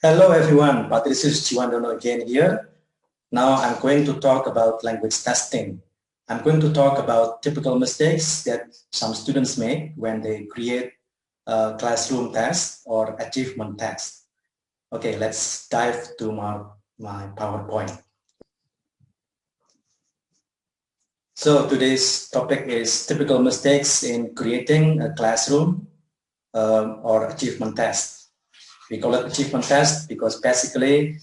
Hello everyone, Patricius Chiwandono again here. Now I'm going to talk about language testing. I'm going to talk about typical mistakes that some students make when they create a classroom test or achievement test. Okay, let's dive to my PowerPoint. So today's topic is typical mistakes in creating a classroom or achievement test. We call it achievement test because basically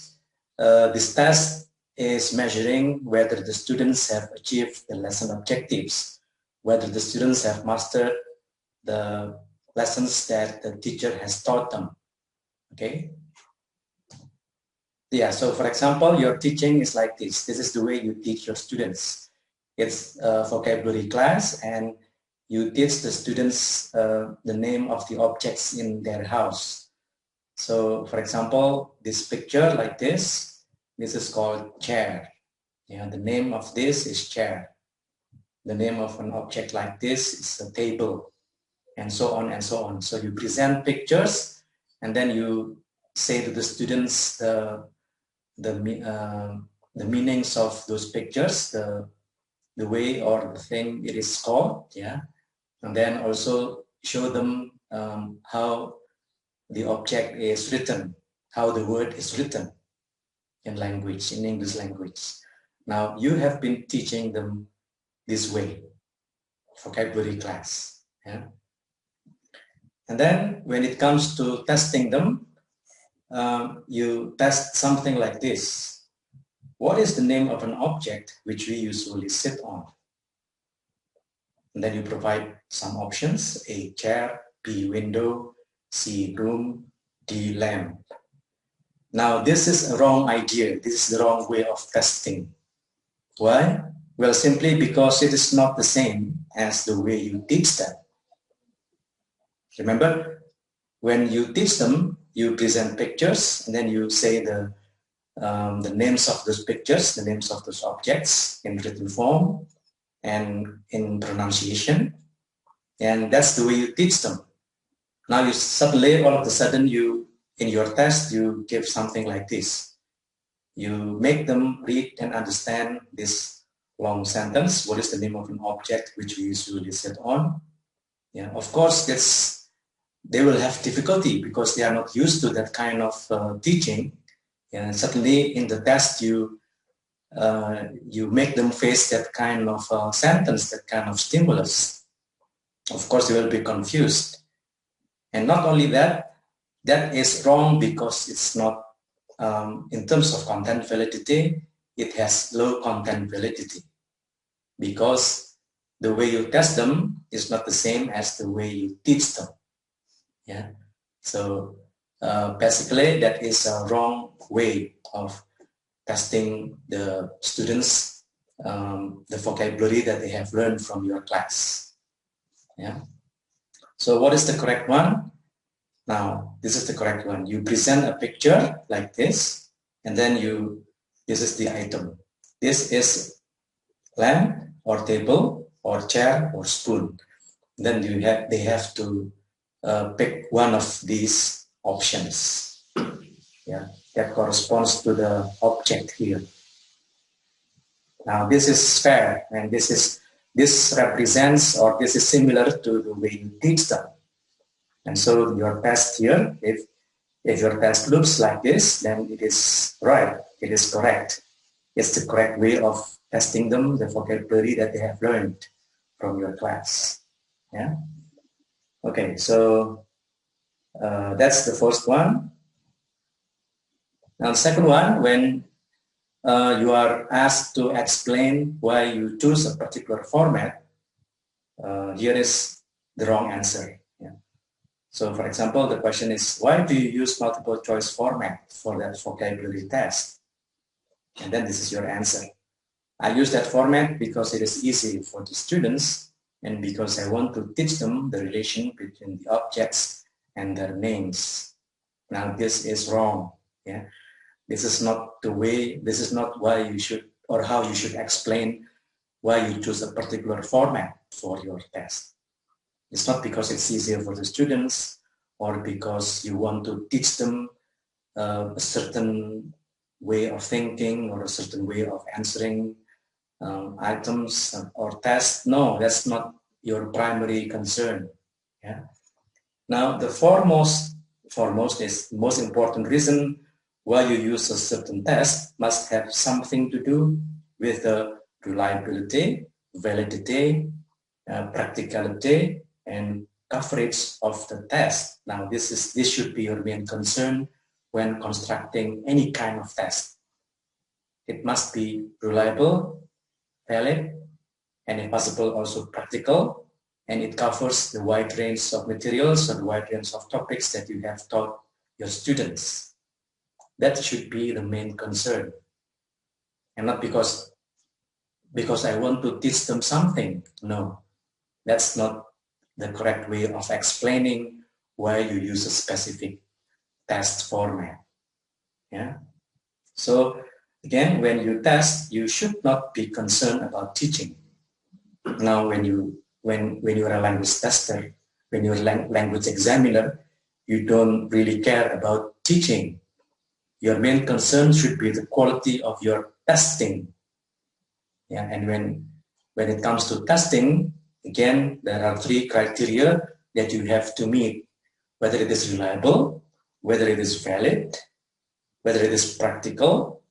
this test is measuring whether the students have achieved the lesson objectives, whether the students have mastered the lessons that the teacher has taught them. Okay. Yeah, so for example, your teaching is like this. This is the way you teach your students. It's a vocabulary class and you teach the students the name of the objects in their house. So for example, this picture like this is called chair. Yeah, the name of this is chair. The name of an object like this is a table, and so on and so on. So you present pictures and then you say to the students the meanings of those pictures, the way or the thing it is called, yeah, and then also show them how the object is written, how the word is written in language, in English language. Now you have been teaching them this way, vocabulary class, yeah. And then when it comes to testing them, you test something like this. What is the name of an object which we usually sit on? And then you provide some options: A, chair; B, window; C, room; D, lamp. Now this is a wrong idea. This is the wrong way of testing. Why? Well, simply because it is not the same as the way you teach them. Remember, when you teach them, you present pictures and then you say the names of those pictures, the names of those objects in written form and in pronunciation. And that's the way you teach them. Now you suddenly, all of a sudden, in your test, you give something like this. You make them read and understand this long sentence. What is the name of an object which we usually sit on? Yeah, of course, they will have difficulty because they are not used to that kind of teaching. And suddenly in the test, you make them face that kind of sentence, that kind of stimulus. Of course, they will be confused. And not only that, that is wrong because it's not, in terms of content validity, it has low content validity because the way you test them is not the same as the way you teach them. Yeah. So basically, that is a wrong way of testing the students, the vocabulary that they have learned from your class. Yeah. So what is the correct one? Now, this is the correct one. You present a picture like this, and then this is the item. This is lamp or table or chair or spoon. Then they have to pick one of these options. Yeah, that corresponds to the object here. Now this is fair, and this represents, or this is similar to the way you teach them. And so your test here, if your test looks like this, then it is right, it is correct. It's the correct way of testing them, the vocabulary that they have learned from your class. Yeah. Okay, so that's the first one. Now the second one, when you are asked to explain why you choose a particular format, here is the wrong answer. Yeah. So for example, the question is, why do you use multiple choice format for that vocabulary test? And then this is your answer. I use that format because it is easy for the students and because I want to teach them the relation between the objects and their names. Now this is wrong. Yeah. This is not the way, this is not why you should, or how you should explain why you choose a particular format for your test. It's not because it's easier for the students or because you want to teach them a certain way of thinking or a certain way of answering items or tests. No, that's not your primary concern. Yeah. Now, the foremost is most important reason why you use a certain test must have something to do with the reliability, validity, practicality, and coverage of the test. Now, this should be your main concern when constructing any kind of test. It must be reliable, valid, and if possible also practical, and it covers the wide range of materials and wide range of topics that you have taught your students. That should be the main concern, and not because I want to teach them something. No, that's not the correct way of explaining why you use a specific test format. Yeah. So again, when you test, you should not be concerned about teaching. Now, when you're a language tester, when you're a language examiner, you don't really care about teaching. Your main concern should be the quality of your testing. Yeah, and when it comes to testing, again, there are 3 criteria that you have to meet: whether it is reliable, whether it is valid, whether it is practical,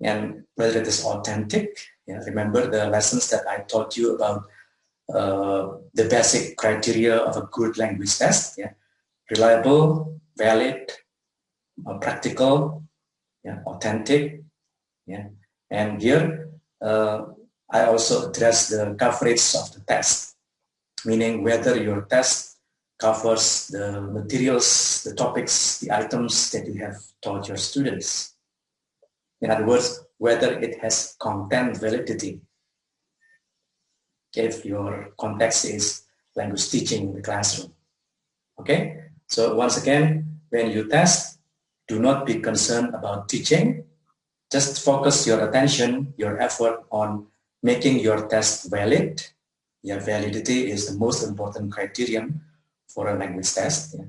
and whether it is authentic. Yeah, remember the lessons that I taught you about the basic criteria of a good language test. Yeah, reliable, valid, practical, yeah, authentic. Yeah, and here I also address the coverage of the test, meaning whether your test covers the materials, the topics, the items that you have taught your students. In other words, whether it has content validity. If your context is language teaching in the classroom. Okay, so once again, when you test, do not be concerned about teaching. Just focus your attention, your effort on making your test valid. Yeah, validity is the most important criterion for a language test. Yeah.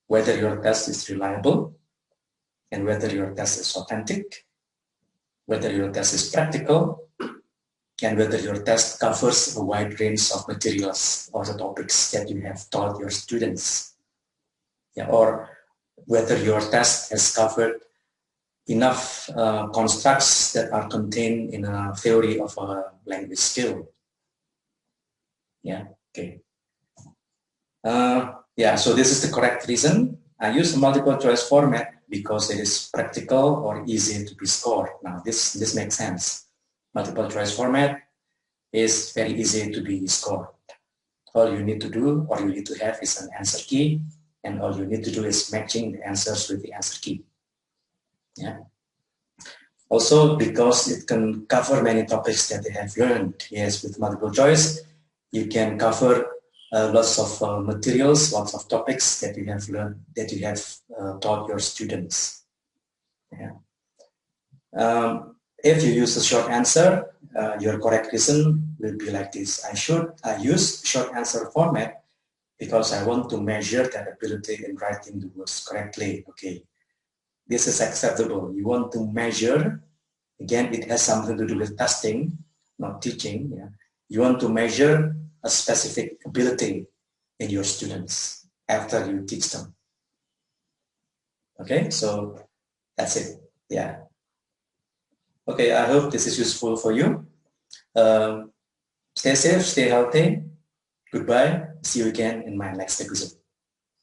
Whether your test is reliable and whether your test is authentic, whether your test is practical, and whether your test covers a wide range of materials or the topics that you have taught your students. Yeah, or whether your test has covered enough constructs that are contained in a theory of a language skill. Yeah, okay. Yeah, so this is the correct reason. I use a multiple choice format because it is practical or easy to be scored. Now, this makes sense. Multiple choice format is very easy to be scored. All you need to do, or you need to have, is an answer key, and all you need to do is matching the answers with the answer key. Yeah. Also, because it can cover many topics that they have learned. Yes, with multiple choice, you can cover lots of materials, lots of topics that you have learned, that you have taught your students. Yeah. If you use a short answer, your correct reason will be like this. I use short answer format because I want to measure their ability in writing the words correctly. Okay, this is acceptable. You want to measure, again, it has something to do with testing, not teaching. Yeah. You want to measure a specific ability in your students after you teach them. Okay, so that's it. Yeah. Okay, I hope this is useful for you. Stay safe, stay healthy. Goodbye. See you again in my next episode.